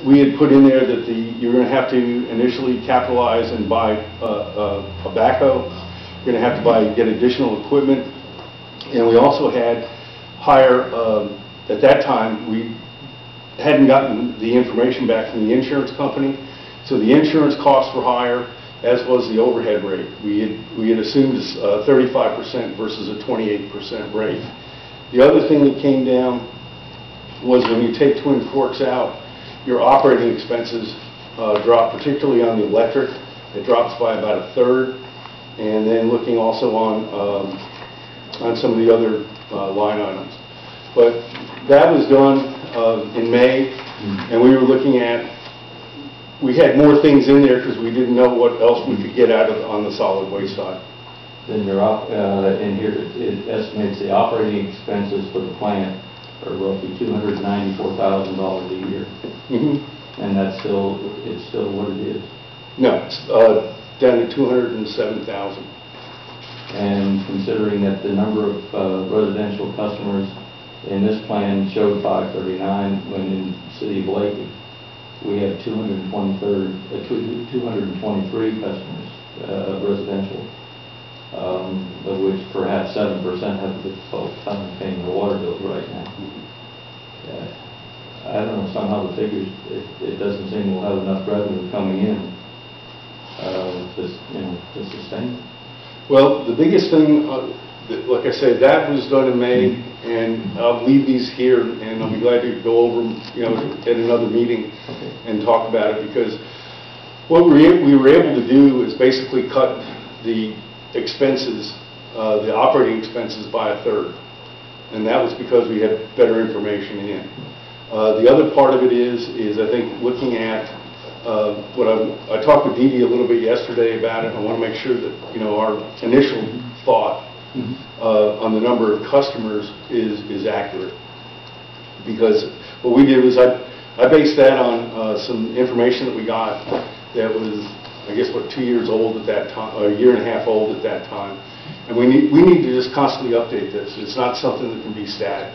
we had put in there that you're going to have to initially capitalize and buy a backhoe. You're going to have to get additional equipment, and we also had hire. At that time, we hadn't gotten the information back from the insurance company, so the insurance costs were higher, as was the overhead rate. We had assumed 35% versus a 28% rate. The other thing that came down was when you take Twin Forks out, your operating expenses drop, particularly on the electric. It drops by about 1/3, and then looking also on some of the other line items. But that was done in May, and we were looking at. We had more things in there because we didn't know what else we could get out of on the solid waste side. Then in here it estimates the operating expenses for the plant are roughly $294,000 a year, and it's still what it is. No, it's down to $207,000. And considering that the number of residential customers in this plan showed 539, when in the city of Leakey we have 223 customers residential, of which perhaps 7% have the difficult time paying their water bills right now. I don't know, somehow the figures, it doesn't seem we'll have enough revenue coming in to sustain. Well, the biggest thing, like I said, that was done in May, and I'll leave these here, and I'll be glad to go over them, at another meeting and talk about it, because what we were able to do is basically cut the expenses, the operating expenses, by 1/3, and that was because we had better information in. The other part of it is I think looking at what I talked with Dee Dee a little bit yesterday about it. I want to make sure that our initial thought on the number of customers is accurate, because what we did was I based that on some information that we got that was, I guess, 2 years old at that time, or a year and a half old at that time, and we need to just constantly update this. It's not something that can be static.